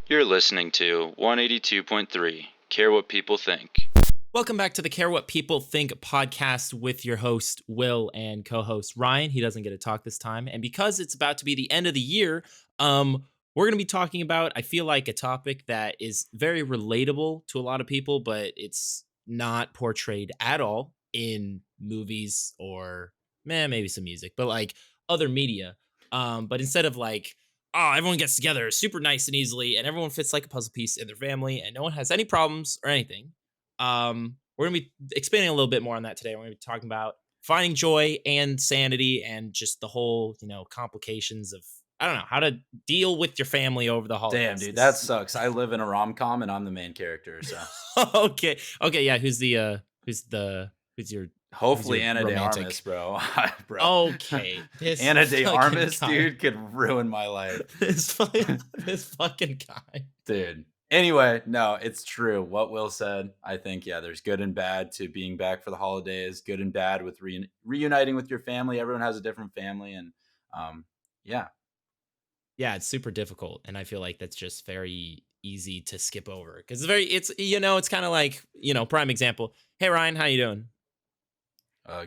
You're listening to 182.3, Care What People Think. Welcome back to the Care What People Think podcast with your host, Will, and co-host Ryan. He doesn't get to talk this time. And because it's about to be the end of the year, we're going to be talking about, I feel like, a topic that is very relatable to a lot of people, but it's not portrayed at all in movies or maybe some music, but like other media. But instead of like, oh, everyone gets together super nice and easily, and everyone fits like a puzzle piece in their family, and no one has any problems or anything. We're going to be expanding a little bit more on that today. We're going to be talking about finding joy and sanity and just the whole, complications of, I don't know, how to deal with your family over the holidays. Damn, dude, that sucks. I live in a rom-com and I'm the main character, so. Okay, yeah, who's your Hopefully Anna de romantic? Armas, bro. Okay. Anna de Armas, guy. dude, could ruin my life. this fucking guy. Dude. Anyway, no, it's true. What Will said, I think, yeah, there's good and bad to being back for the holidays, good and bad with reuniting with your family. Everyone has a different family, and yeah. Yeah, it's super difficult, and I feel like that's just very easy to skip over because it's kind of like, prime example. Hey Ryan, how you doing?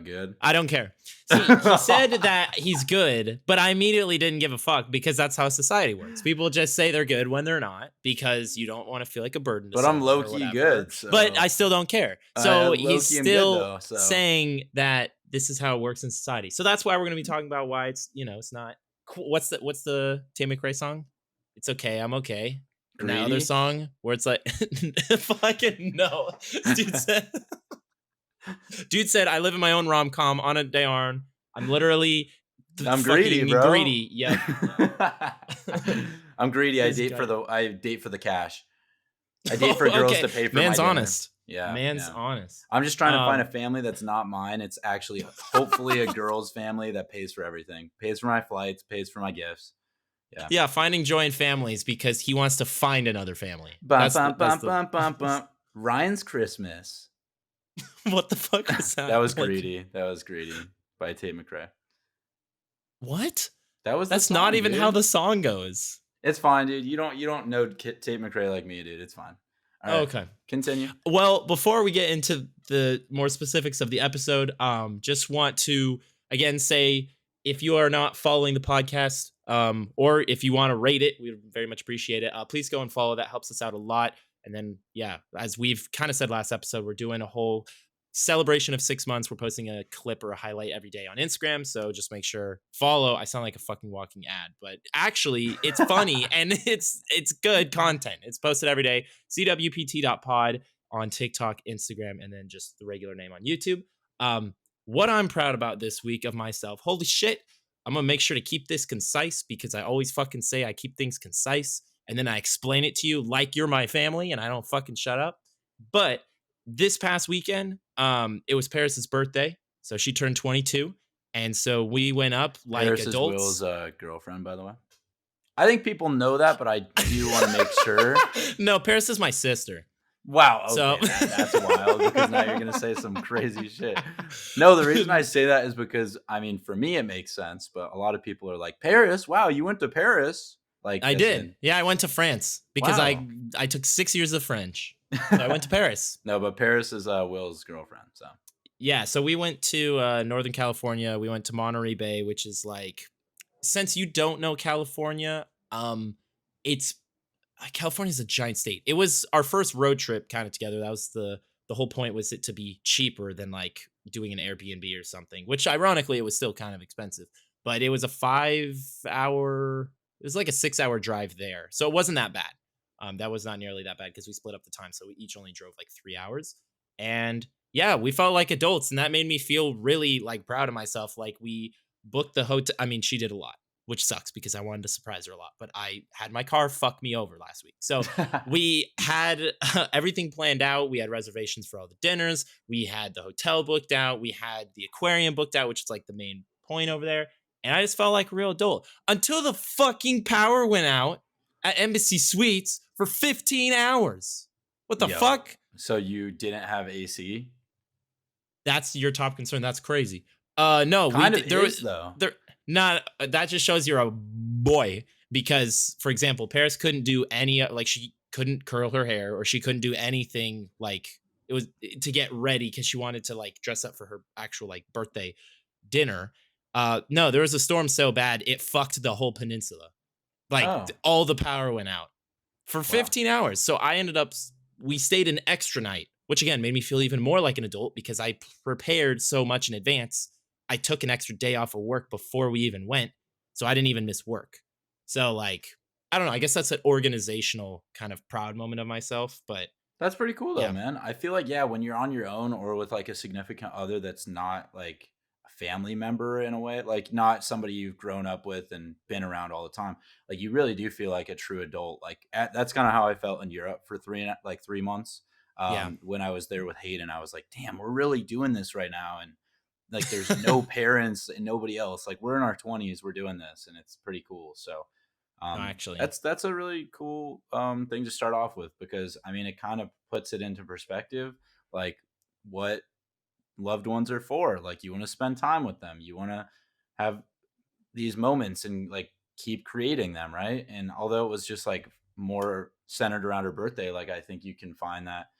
Good. I don't care. See, he said that he's good, but I immediately didn't give a fuck because that's how society works. People just say they're good when they're not because you don't want to feel like a burden. But I'm low-key good. So. But I still don't care. So he's still good, saying that this is how it works in society. So that's why we're going to be talking about why it's, it's not. What's the Tim McRae song? It's okay, I'm okay. And that other song where it's like, fucking no. Dude said, I live in my own rom-com on a day on. I'm literally I'm greedy, bro. Greedy. Yep. I'm greedy. I date for the cash. I date for girls to pay for Man's my honest. Dinner. Yeah. Man's honest. I'm just trying to find a family that's not mine. It's actually hopefully a girl's family that pays for everything. Pays for my flights, pays for my gifts. Yeah. Yeah, finding joy in families because he wants to find another family. Ryan's Christmas. What the fuck was that? That was greedy. That was greedy by Tate McRae. What? That's not even how the song goes. It's fine, dude. You don't know Tate McRae like me, dude. It's fine. All right, okay. Continue. Well, before we get into the more specifics of the episode, just want to again say if you are not following the podcast, or if you want to rate it, we very much appreciate it. Please go and follow. That helps us out a lot. And then, yeah, as we've kind of said last episode, we're doing a whole celebration of 6 months. We're posting a clip or a highlight every day on Instagram. So just make sure follow. I sound like a fucking walking ad, but actually it's funny and it's good content. It's posted every day. CWPT.pod on TikTok, Instagram, and then just the regular name on YouTube. What I'm proud about this week of myself. Holy shit. I'm going to make sure to keep this concise because I always fucking say I keep things concise. And then I explain it to you like you're my family and I don't fucking shut up. But this past weekend, it was Paris's birthday. So she turned 22. And so we went up like Paris adults. Is Will's girlfriend, by the way. I think people know that, but I do want to make sure. No, Paris is my sister. Wow. Okay, so that's wild because now you're going to say some crazy shit. No, the reason I say that is because, I mean, for me, it makes sense. But a lot of people are like, Paris? Wow, you went to Paris? Like I did. Yeah, I went to France because Wow. I took 6 years of French. So I went to Paris. No, but Paris is Will's girlfriend. So yeah, so we went to Northern California. We went to Monterey Bay, which is like, since you don't know California, it's California's a giant state. It was our first road trip kind of together. That was the whole point, was it to be cheaper than like doing an Airbnb or something, which ironically it was still kind of expensive, but it was a 5-hour. It was like a 6-hour drive there. So it wasn't that bad. That was not nearly that bad because we split up the time. So we each only drove like 3 hours. And yeah, we felt like adults. And that made me feel really like proud of myself. Like we booked the hotel. I mean, she did a lot, which sucks because I wanted to surprise her a lot. But I had my car fuck me over last week. So we had everything planned out. We had reservations for all the dinners. We had the hotel booked out. We had the aquarium booked out, which is like the main point over there. And I just felt like a real adult until the fucking power went out at Embassy Suites for 15 hours. What the fuck? So you didn't have AC? That's your top concern. That's crazy. No, Kind of is, though. That just shows you're a boy. because, for example, Paris couldn't do any like she couldn't curl her hair or she couldn't do anything like it was to get ready because she wanted to like dress up for her actual like birthday dinner. No, there was a storm so bad it fucked the whole peninsula. Like Oh, all the power went out for wow. 15 hours. So I ended up we stayed an extra night, which again made me feel even more like an adult because I prepared so much in advance. I took an extra day off of work before we even went, so I didn't even miss work. So like, I don't know, I guess that's an organizational kind of proud moment of myself, but That's pretty cool though, yeah. man. I feel like, yeah, when you're on your own or with like a significant other that's not like a family member in a way, like not somebody you've grown up with and been around all the time, like you really do feel like a true adult. That's kind of how I felt in Europe for 3 months. Yeah. When I was there with Hayden, I was like, damn, we're really doing this right now. And like there's no parents and nobody else. Like we're in our 20s, we're doing this, and it's pretty cool. So No, actually. that's a really cool thing to start off with because I mean it kind of puts it into perspective, like what loved ones are for. Like you want to spend time with them, you want to have these moments and like keep creating them, right? And although it was just like more centered around her birthday, like I think you can find that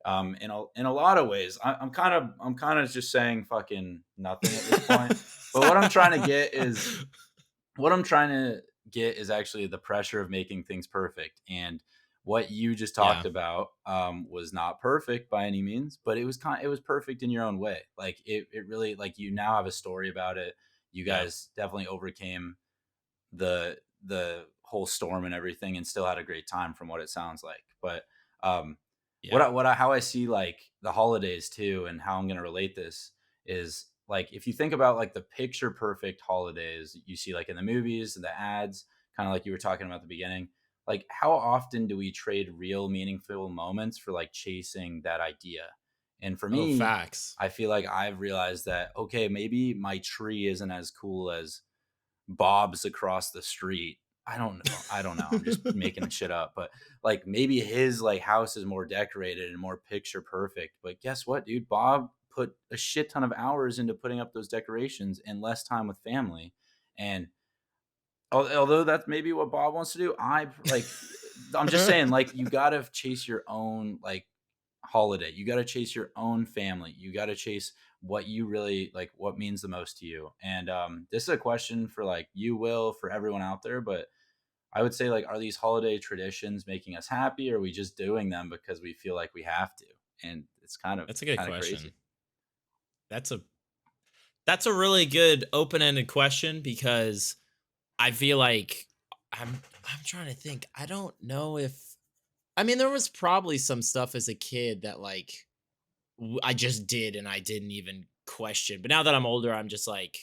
in a lot of ways. I'm kind of just saying fucking nothing at this point. But what I'm trying to get is actually the pressure of making things perfect. And what you just Yeah. talked about was not perfect by any means, but it was perfect in your own way. Like it really like you now have a story about it. You Yeah. guys definitely overcame the whole storm and everything and still had a great time from what it sounds like. But um Yeah. how I see like the holidays too and how I'm going to relate this is like if you think about like the picture perfect holidays you see like in the movies and the ads, kind of like you were talking about at the beginning, like how often do we trade real meaningful moments for like chasing that idea? And for Oh, me, facts. I feel like I've realized that okay, maybe my tree isn't as cool as Bob's across the street. I don't know. I don't know. I'm just making shit up, but like maybe his like house is more decorated and more picture perfect. But guess what, dude? Bob put a shit ton of hours into putting up those decorations and less time with family. And although that's maybe what Bob wants to do, I'm just saying like you got to chase your own like holiday. You got to chase your own family. You got to chase what you really like, what means the most to you. And this is a question for like you, Will, for everyone out there. But I would say, like, are these holiday traditions making us happy, or are we just doing them because we feel like we have to? And it's That's a good kind of crazy. question. That's a that's a really good open-ended question because I feel like I'm trying to think. I don't know if I mean there was probably some stuff as a kid that like I just did and I didn't even question. But now that I'm older, I'm just like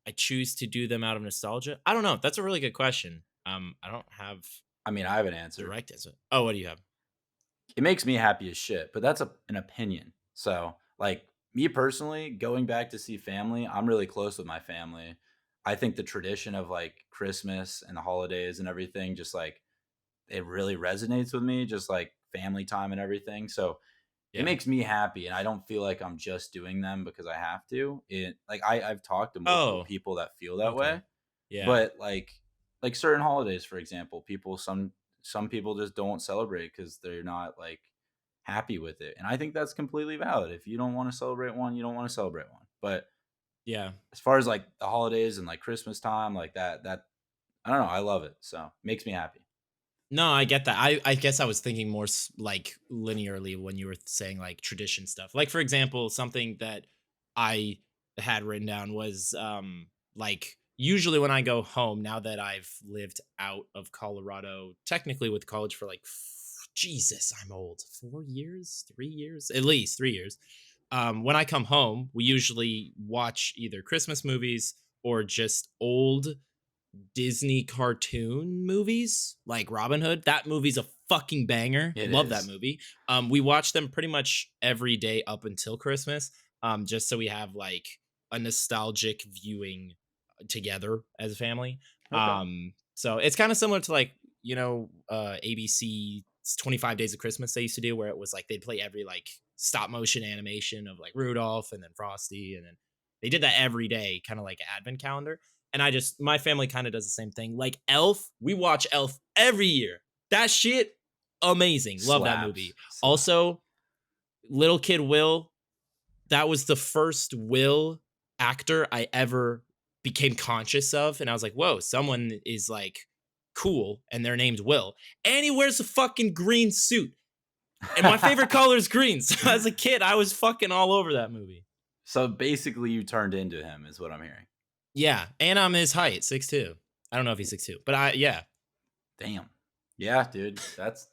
I choose to do them out of nostalgia. I don't know. That's a really good question. I don't have I mean, I have an answer. direct answer. Oh, what do you have? It makes me happy as shit, but that's an opinion. So, like me personally, going back to see family, I'm really close with my family. I think the tradition of like Christmas and the holidays and everything, just like it really resonates with me, just like family time and everything. So it Yeah. makes me happy, and I don't feel like I'm just doing them because I have to. It like I've talked to multiple Oh, people that feel that okay. way, Yeah. but like certain holidays, for example, some people just don't celebrate because they're not like happy with it, and I think that's completely valid. If you don't want to celebrate one, you don't want to celebrate one. But Yeah. as far as like the holidays and like Christmas time, like that I don't know, I love it, so it makes me happy. No, I get that. I guess I was thinking more like linearly when you were saying like tradition stuff. Like for example, something that I had written down was like usually when I go home now that I've lived out of Colorado technically with college for like Jesus, I'm old. 4 years, 3 years, at least 3 years. When I come home, we usually watch either Christmas movies or just old Disney cartoon movies like Robin Hood. That movie's a fucking banger. It Love that is. movie. We watch them pretty much every day up until Christmas. Just so we have like a nostalgic viewing together as a family. Okay. So it's kind of similar to like, ABC's 25 Days of Christmas they used to do where it was like they'd play every like stop motion animation of like Rudolph and then Frosty and then they did that every day, kind of like an advent calendar. And my family kind of does the same thing. Like Elf, we watch Elf every year. That shit, amazing. Love that Slaps. movie. Slap. Also, Little Kid Will, that was the first Will actor I ever became conscious of. And I was like, whoa, someone is like cool and they're named Will. And he wears a fucking green suit. And my favorite color is green. So as a kid, I was fucking all over that movie. So basically, you turned into him, is what I'm hearing. Yeah. And I'm his height, 6'2". I don't know if he's 6'2", but yeah. Damn. Yeah, dude. That's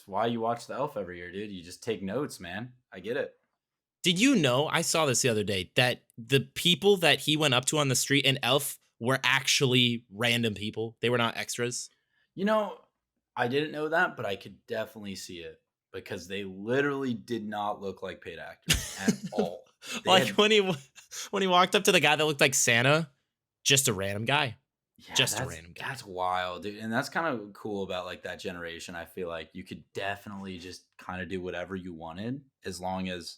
why you watch the Elf every year, dude. You just take notes, man. I get it. Did you know, I saw this the other day, that the people that he went up to on the street in Elf were actually random people? They were not extras. You know, I didn't know that, but I could definitely see it because they literally did not look like paid actors at all. They Like had, when he walked up to the guy that looked like Santa, just a random guy. yeah, Just a random guy. that's wild, dude. And that's kind of cool about like that generation. I feel like you could definitely just kind of do whatever you wanted as long as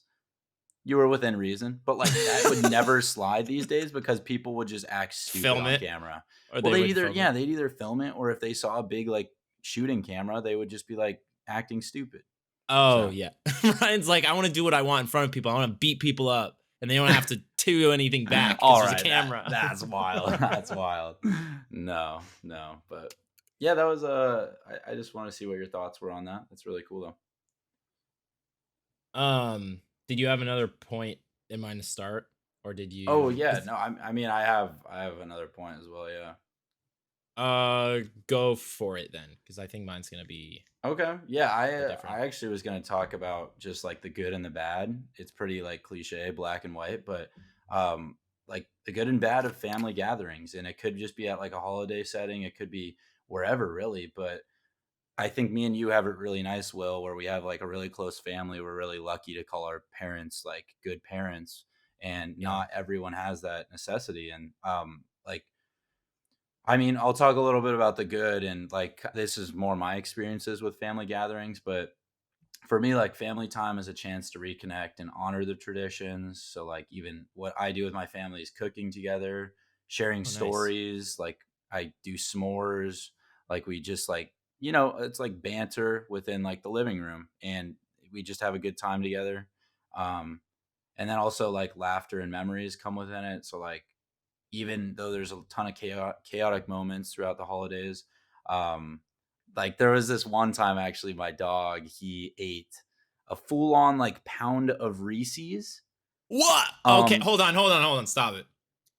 you were within reason. But like that would never slide these days because people would just act stupid Film on it, camera. or Well, they would film it. they'd either film it or if they saw a big like shooting camera, they would just be like acting stupid. Oh So yeah. Ryan's like, I want to do what I want in front of people. I want to beat people up, and they don't have to do anything back because all there's a right, camera. that's wild. That's wild. No, no, but yeah, that was I just want to see what your thoughts were on that. That's really cool though. Did you have another point in mind to start, or did Oh you? yeah, no, I mean I have another point as well. Yeah. Go for it then, because I think mine's gonna be Okay. Yeah, a different. I actually was going to talk about just like the good and the bad. It's pretty like cliche, black and white, but um like the good and bad of family gatherings, and it could just be at like a holiday setting, it could be wherever really, but I think me and you have it really nice, Will, where we have like a really close family. We're really lucky to call our parents like good parents, and Yeah. not everyone has that necessity. And like I mean, I'll talk a little bit about the good, and like this is more my experiences with family gatherings, but for me, like family time is a chance to reconnect and honor the traditions. So like even what I do with my family is cooking together, sharing Oh, nice. stories, like I do s'mores, like we just like, it's like banter within like the living room, and we just have a good time together. Um and then also like laughter and memories come within it. So like even though there's a ton of chaotic moments throughout the holidays. Um, like there was this one time actually, my dog he ate a full on like pound of Reese's. What? Okay, Um, hold on. Stop it.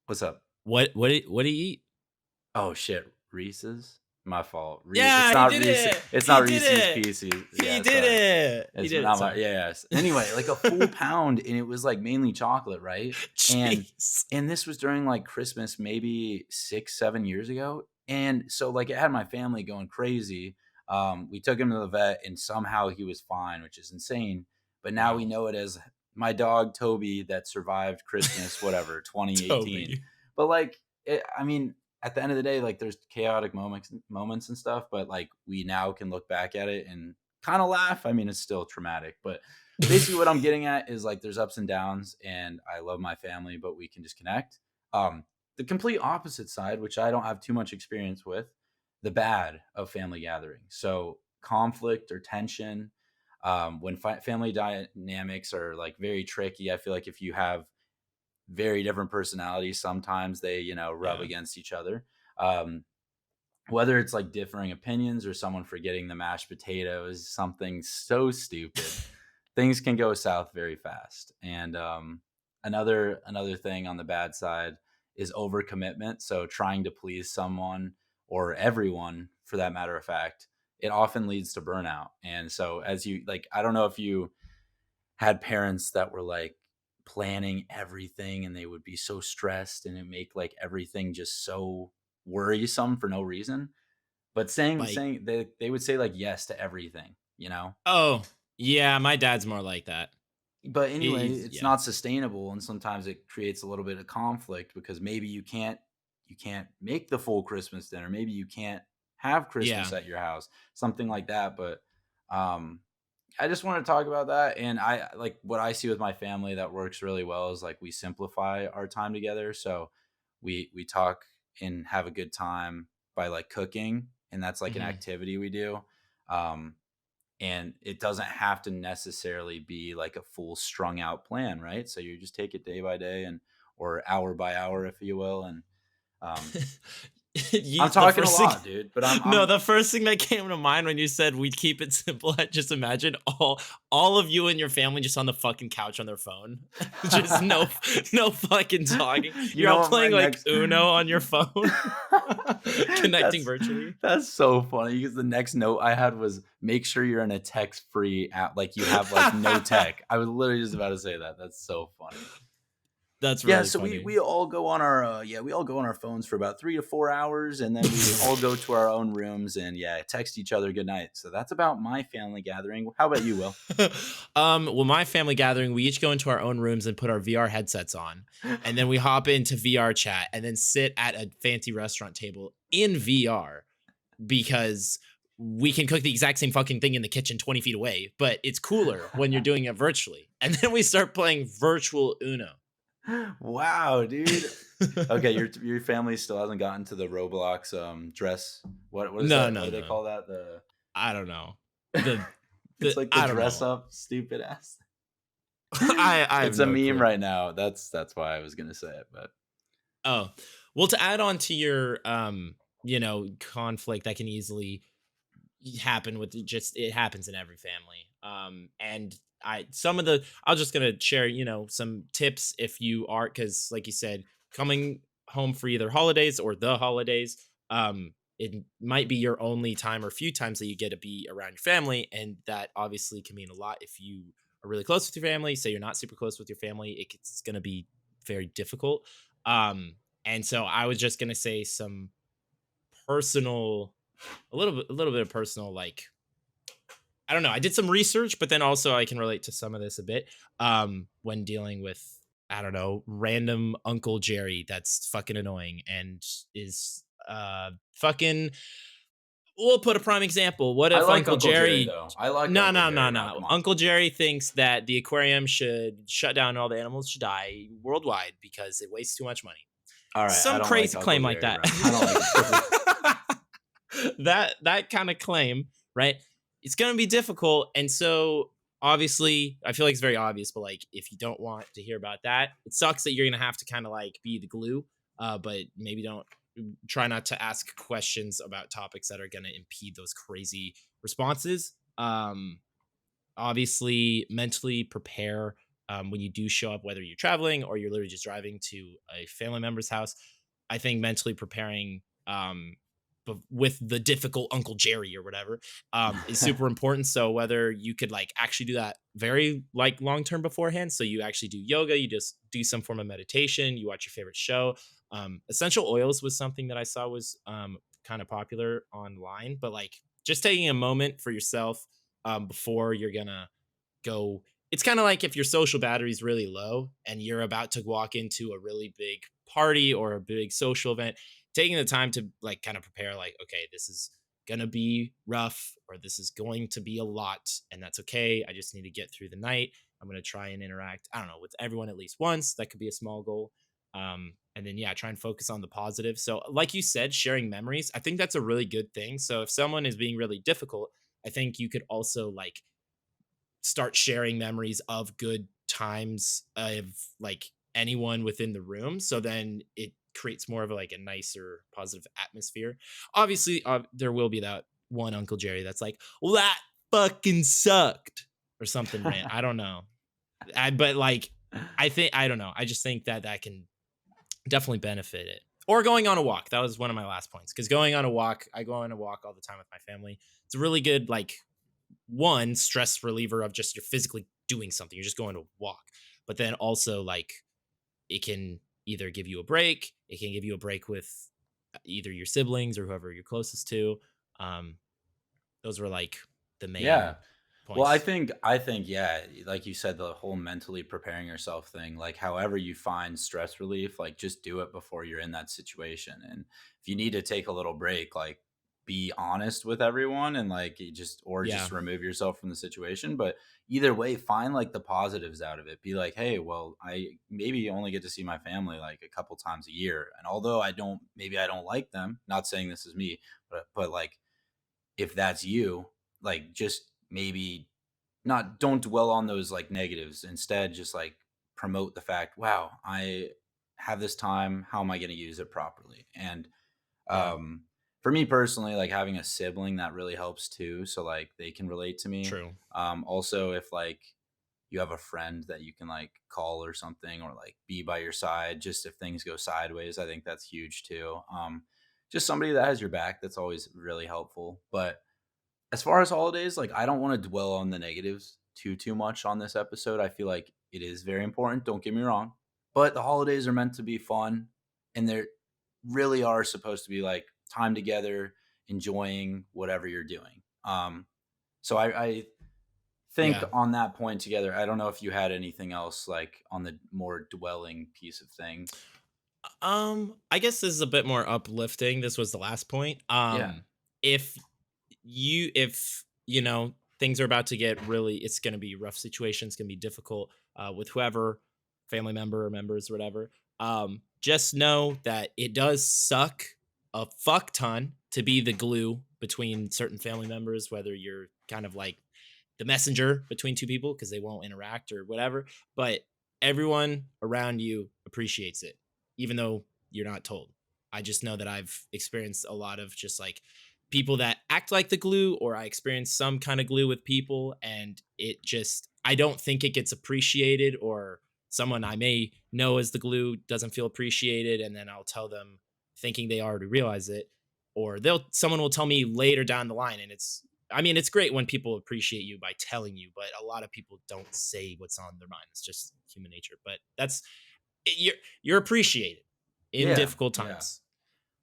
what's up? What do you eat? Oh shit, Reese's. My fault. It's Yeah, he not did Reese. it. It's He not did Reese's it. Pieces. He Yeah, did sorry. it. He It's did it. not my. Sorry. Yeah, yes. Anyway, like a full pound, and it was like mainly chocolate, right? And Jeez. and this was during like Christmas, maybe 6, 7 years ago, and so like it had my family going crazy. We took him to the vet, and somehow he was fine, which is insane. But now we Wow. know it as my dog Toby that survived Christmas, whatever, 2018. Toby. But like, I mean, at the end of the day, like there's chaotic moments and stuff, but like we now can look back at it and kind of laugh. I mean, it's still traumatic, but basically what I'm getting at is like there's ups and downs, and I love my family, but we can just connect. The complete opposite side, which I don't have too much experience with, the bad of family gatherings. So conflict or tension, when family dynamics are like very tricky. I feel like if you have very different personalities, sometimes they rub Yeah. against each other. um Whether it's like differing opinions or someone forgetting the mashed potatoes, something so stupid, things can go south very fast. And another thing on the bad side is overcommitment. So trying to please someone, or everyone for that matter of fact, it often leads to burnout. And so as you like, I don't know if you had parents that were like planning everything, and they would be so stressed, and it make like everything just so worrisome for no reason. But Like, saying they would say like yes to everything. oh, yeah, my dad's more like that. But anyway, He's it's yeah. not sustainable, and sometimes it creates a little bit of conflict because maybe you can't make the full Christmas dinner. Maybe you can't have Yeah. Christmas at your house, something like that. But um I just want to talk about that. And I like what I see with my family that works really well is like we simplify our time together. So we talk and have a good time by like cooking, and that's like an Mhm. activity we do. Um, and it doesn't have to necessarily be like a full strung out plan, right? So you just take it day by day and or hour by hour, if you will. And um, I'm The talking a first thing, lot, dude, but I'm no, I'm the first thing that came to mind when you said we'd keep it simple, I just imagine all of you and your family just on the fucking couch on their phone, just no fucking talking. you You're know all what my playing like next Uno on your phone, connecting that's virtually. that's so funny because the next note I had was make sure you're in a text free app, like you have like no tech. I was literally just about to say that. That's so funny. That's Yeah, really so we funny. we all go on our we all go on our phones for about 3 to 4 hours, and then we all go to our own rooms and text each other good night. So that's about my family gathering. How about you, Will? Well, my family gathering, we each go into our own rooms and put our VR headsets on, and then we hop into VR chat and then sit at a fancy restaurant table in VR because we can cook the exact same fucking thing in the kitchen 20 feet away, but it's cooler when you're doing it virtually. And then we start playing virtual Uno. Wow, dude. Okay, your family still hasn't gotten to the Roblox dress. What is No, that? What no, do they no. call that? The I don't know. The it's like the I don't dress know. up stupid ass. I have It's a no meme clue. right now. That's why I was gonna say it, but Oh, well, to add on to your conflict that can easily happen with just it happens in every family. And I'm just gonna share, some tips if you are because like you said, coming home for either holidays or the holidays, it might be your only time or few times that you get to be around your family, and that obviously can mean a lot if you are really close with your family. Say you're not super close with your family, it's gonna be very difficult. Um, and so I was just gonna say some personal a little bit of personal, like, I don't know, I did some research, but then also I can relate to some of this a bit when dealing with, I don't know, random Uncle Jerry that's fucking annoying and is fucking we'll put a prime example. What I if like Uncle Uncle Jerry Jerry though. I like no, Uncle no, no, Jerry now. no. Come on. Uncle Jerry thinks that the aquarium should shut down and all the animals should die worldwide because it wastes too much money. All right, I Some don't like crazy Uncle claim like Jerry, that. bro. I don't like Uncle That kind of claim, right? It's going to be difficult, and so obviously, I feel like it's very obvious, but like if you don't want to hear about that, it sucks that you're going to have to kind of like be the glue, but maybe don't try not to ask questions about topics that are going to impede those crazy responses. Obviously, mentally prepare when you do show up, whether you're traveling or you're literally just driving to a family member's house. I think mentally preparing with the difficult Uncle Jerry or whatever is Jerry. super important. So whether you could like actually do that very like long term beforehand, so you actually do yoga, you just do some form of meditation, you watch your favorite show. Essential oils was something that I saw was kind of popular online, but like just taking a moment for yourself before you're gonna go. It's kind of like if your social battery is really low and you're about to walk into a really big party or a big social event, taking the time to like kind of prepare, like, okay, this is gonna be rough or this is going to be a lot, and that's okay. I just need to get through the night. I'm gonna try and interact, I don't know, with everyone at least once. That could be a small goal. And then yeah, try and focus on the positive. So, like you said, sharing memories, I think that's a really good thing. So if someone is being really difficult, I think you could also like start sharing memories of good times of like anyone within the room, so then it creates more of like a nicer positive atmosphere. Obviously there will be that one Uncle Jerry that's like, well, that fucking sucked or something rant, I don't know. But like I think I don't know, I just think that that can definitely benefit it. Or going on a walk, that was one of my last points, because going on a walk, I go on a walk all the time with my family. It's a really good like one stress reliever of just you're physically doing something. You're just going to walk. But then also like it can either give you a break, it can give you a break with either your siblings or whoever you're closest to. Um, those were like the Yeah. main Well, I points. think I think yeah, like you said, the whole mentally preparing yourself thing, like however you find stress relief, like just do it before you're in that situation. And if you need to take a little break, like be honest with everyone and like you just or Yeah. just remove yourself from the situation. But either way, find like the positives out of it. Be like, hey, well, I maybe only get to see my family like a couple times a year. And although I don't like them, not saying this is me, but like if that's you, like just maybe not don't dwell on those like negatives. Instead, just like promote the fact, wow, I have this time. How am I going to use it properly? And Yeah. um, for me personally, like having a sibling that really helps too. So like they can relate to me. True. Also, if like you have a friend that you can like call or something or like be by your side, just if things go sideways, I think that's huge too. Just somebody that has your back, that's always really helpful. But as far as holidays, like I don't want to dwell on the negatives too much on this episode. I feel like it is very important, don't get me wrong, but the holidays are meant to be fun and they really are supposed to be like time together, enjoying whatever you're doing. So I think Yeah. on that point together, I don't know if you had anything else like on the more dwelling piece of things. I guess this is a bit more uplifting. This was the last point. Yeah. If if you know things are about to get really, it's going to be rough situations, going to be difficult with whoever, family member or members or whatever. Just know that it does suck a fuck ton to be the glue between certain family members, whether you're kind of like the messenger between two people because they won't interact or whatever. But everyone around you appreciates it, even though you're not told. I just know that I've experienced a lot of just like people that act like the glue, or I experience some kind of glue with people, and it just, I don't think it gets appreciated, or someone I may know as the glue doesn't feel appreciated, and then I'll tell them thinking they already realize it, or someone will tell me later down the line, and it's, I mean, it's great when people appreciate you by telling you, but a lot of people don't say what's on their mind. It's just human nature. But that's you're appreciated in Yeah. difficult Yeah. times.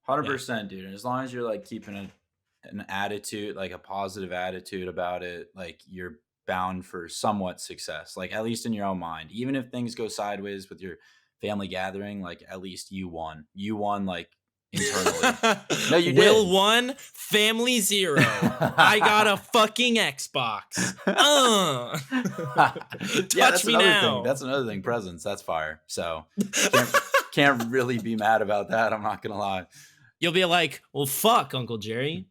Yeah. 100%, dude. And as long as you're like keeping an attitude, like a positive attitude about it, like you're bound for somewhat success, like at least in your own mind. Even if things go sideways with your family gathering, like at least you won. You won like internally. No, you Will did. 1, family 0. I got a fucking Xbox. Yeah, Touch that's me another thing. now. That's another thing. Presents, that's fire. So can't can't really be mad about that. I'm not gonna lie. You'll be like, well, fuck, Uncle Jerry.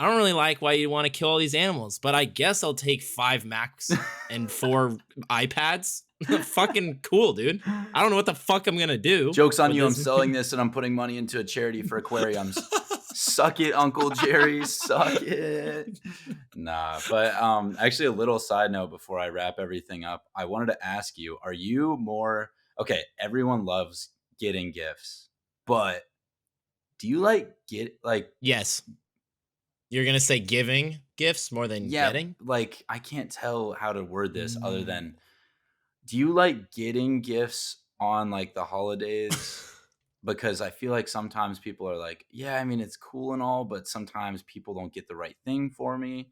I don't really like why you want to kill all these animals, but I guess I'll take 5 Macs and 4 iPads. Fucking cool, dude. I don't know what the fuck I'm gonna do Joke's on with you. I'm this. selling this and I'm putting money into a charity for aquariums. Suck it, Uncle Jerry. Suck it. Nah, but actually a little side note before I wrap everything up. I wanted to ask you, are you more okay, everyone loves getting gifts, but do you like get like Yes, you're gonna say giving gifts more than yeah, getting. like I can't tell how to word this other Mm. than do you like getting gifts on like the holidays? Because I feel like sometimes people are like, yeah, I mean, it's cool and all, but sometimes people don't get the right thing for me.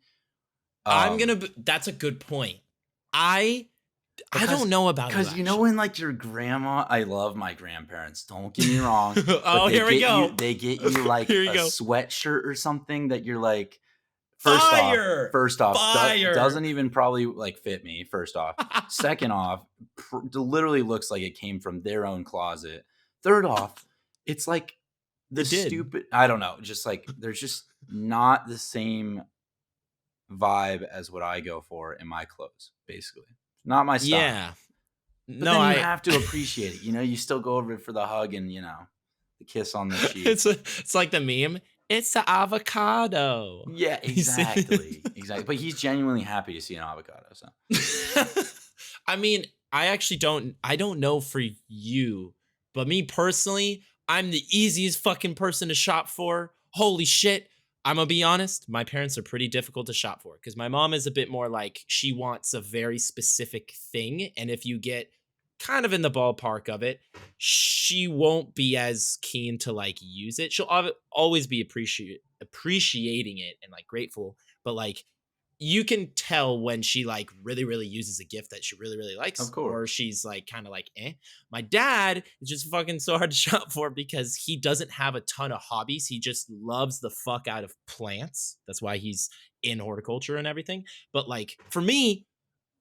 I'm Um, gonna. That's a good point. I I because don't know about you because you know when actually. like your grandma, I love my grandparents. Don't get me wrong, but Oh, here we go. they get you like Here you a go. sweatshirt or something that you're like, Fire, first off, fire. doesn't even probably like fit me. First off, second off, literally looks like it came from their own closet. Third off, it's like the It did. stupid. I don't know. Just like there's just not the same vibe as what I go for in my clothes. Basically, not my style. Yeah. But No, then you I. have to appreciate it. You know, you still go over for the hug and the kiss on the cheek. It's like the meme. It's the avocado. Yeah, You see? exactly, exactly. But he's genuinely happy to see an avocado. So. I mean, I don't know for you, but me personally, I'm the easiest fucking person to shop for. Holy shit. I'm gonna be honest, my parents are pretty difficult to shop for because my mom is a bit more like she wants a very specific thing. And if you get kind of in the ballpark of it, she won't be as keen to like use it. She'll always be appreciating it and like grateful, but like you can tell when she like really really uses a gift that she really really Of likes, or course. she's like kind of like eh. My dad is just fucking so hard to shop for because he doesn't have a ton of hobbies. He just loves the fuck out of plants. That's why he's in horticulture and everything. But like for me,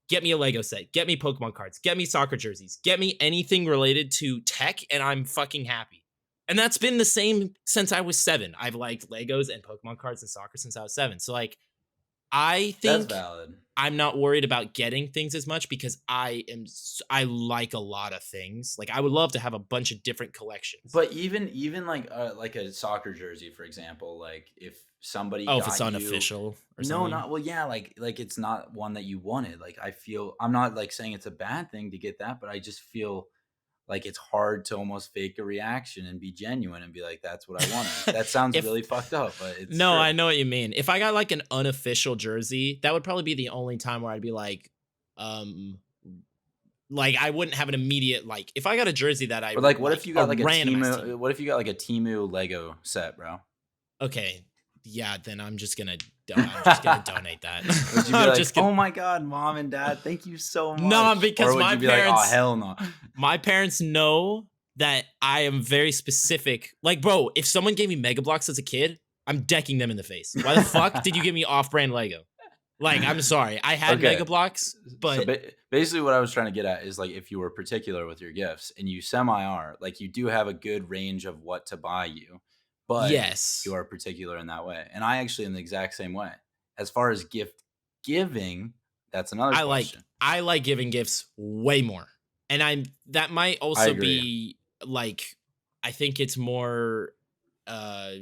get me a Lego set, get me Pokemon cards, get me soccer jerseys, get me anything related to tech, and I'm fucking happy. And that's been the same since I was 7. I've liked Legos and Pokemon cards and soccer since I was 7. So like I That's think valid. I'm not worried about getting things as much because I like a lot of things. Like I would love to have a bunch of different collections. But even like a soccer jersey, for example, like if somebody Oh, if it's got you unofficial or no, something. not well, yeah, like it's not one that you wanted. Like I feel I'm not like saying it's a bad thing to get that, but I just feel like it's hard to almost fake a reaction and be genuine and be like, that's what I wanted. That sounds If really fucked up, but it's no, I true. know what you mean. If I got like an unofficial jersey, that would probably be the only time where I'd be um like I wouldn't have an immediate like if I got a jersey that I Or like what if like you a got like a randomized team. Timu what if you got like a Timu Lego set, bro? Okay, yeah, then I'm just gonna donate that. Would you be I'm like, just gonna "Oh my god, mom and dad, thank you so no, much," or because would you be like, "Oh hell no"? my parents know that I am very specific. Like, bro, if someone gave me Mega Blocks as a kid, I'm decking them in the face. Why the fuck did you give me off-brand Lego? Like, I'm sorry, I had Mega Okay, Blocks, so but basically, what I was trying to get at is like if you were particular with your gifts and you semi are, like you do have a good range of what to buy you, but you yes, are particular in that way. And I actually am the exact same way. As far as gift giving, that's another question. I like giving gifts way more. And I'm that might I also agree. be like I think it's more I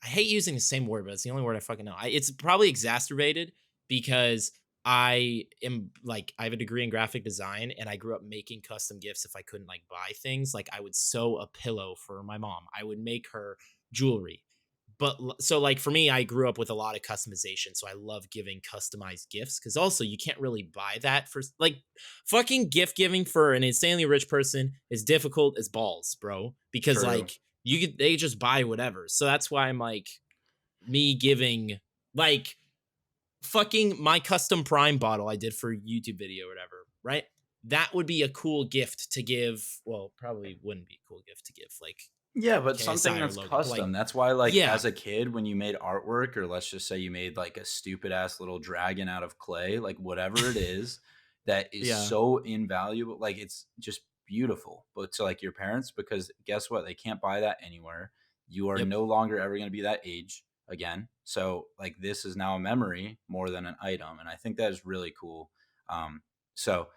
hate using the same word, but it's the only word I fucking know. It's probably exacerbated because I am like I have a degree in graphic design and I grew up making custom gifts if I couldn't like buy things. Like I would sew a pillow for my mom. I would make her jewelry. But so like for me, I grew up with a lot of customization, so I love giving customized gifts because also you can't really buy that for like fucking gift giving for an insanely rich person is difficult as balls, bro. Because True. like they just buy whatever. So that's why I'm like me giving like fucking my custom prime bottle I did for YouTube video or whatever, right? That would be a cool gift to give. Well, probably wouldn't be a cool gift to give like Yeah, but something KSI or that's Logan, but like custom. That's why, like, yeah, as a kid, when you made artwork, or let's just say you made like a stupid ass little dragon out of clay, like whatever it is that is yeah, so invaluable, like it's just beautiful. But to like your parents, because guess what? They can't buy that anywhere. You are yep, no longer ever going to be that age again. So, like, this is now a memory more than an item. And I think that is really cool. So,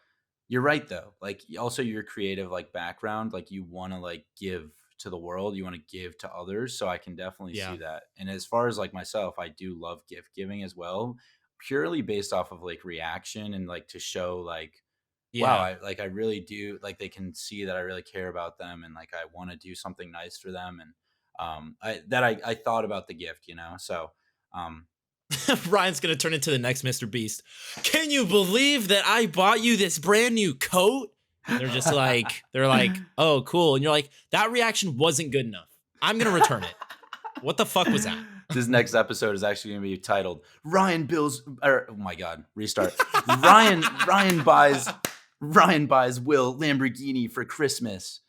you're right though. Like also your creative like background, like you want to like give to the world, you want to give to others. So I can definitely yeah. see that. And as far as like myself, I do love gift giving as well, purely based off of like reaction and like to show like wow, Yeah. I really do like they can see that I really care about them and like I want to do something nice for them and I thought about the gift, you know. So um Ryan's gonna turn into the next Mr. Beast. Can you believe that I bought you this brand new coat? And they're like, oh, cool. And you're like, that reaction wasn't good enough. I'm gonna return it. What the fuck was that? This next episode is actually going to be titled oh my god, restart. Ryan buys Will Lamborghini for Christmas.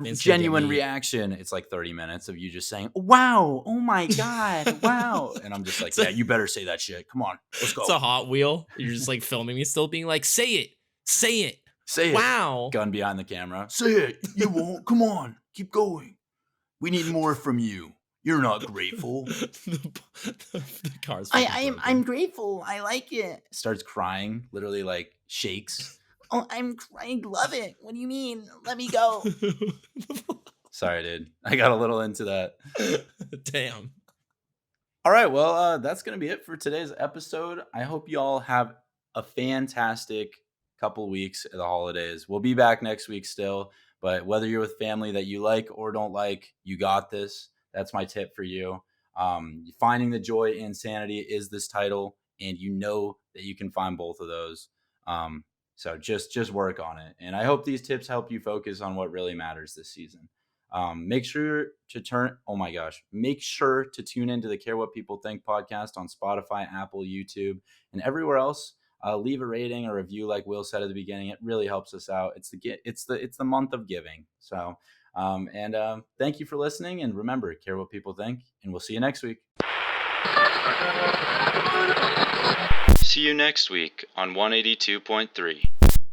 Vince gonna get Genuine me. reaction. It's like 30 minutes of you just saying, "Wow, oh my god, wow." And I'm just like, It's a, "Yeah, you better say that shit. Come on. Let's it's go. a Hot Wheel. You're just like filming me still being like, say it. Say it. Say it." Wow. Gun behind the camera. Say it. You won't. Come on. Keep going. We need more from you. You're not grateful. The car's fucking I'm broken. grateful. I like it. Starts crying, literally like shakes. Oh, I love it. What do you mean? Let me go. Sorry, dude. I got a little into that. Damn. All right, well, that's gonna be it for today's episode. I hope you all have a fantastic couple weeks of the holidays. We'll be back next week still, but whether you're with family that you like or don't like, you got this. That's my tip for you. Finding the joy in sanity is this title, and you know that you can find both of those. Um, so just work on it, and I hope these tips help you focus on what really matters this season. Make sure to tune into the Care What People Think podcast on Spotify, Apple, YouTube, and everywhere else. Leave a rating or review, like Will said at the beginning. It really helps us out. It's the month of giving. So, thank you for listening. And remember, care what people think. And we'll see you next week. See you next week on 182.3.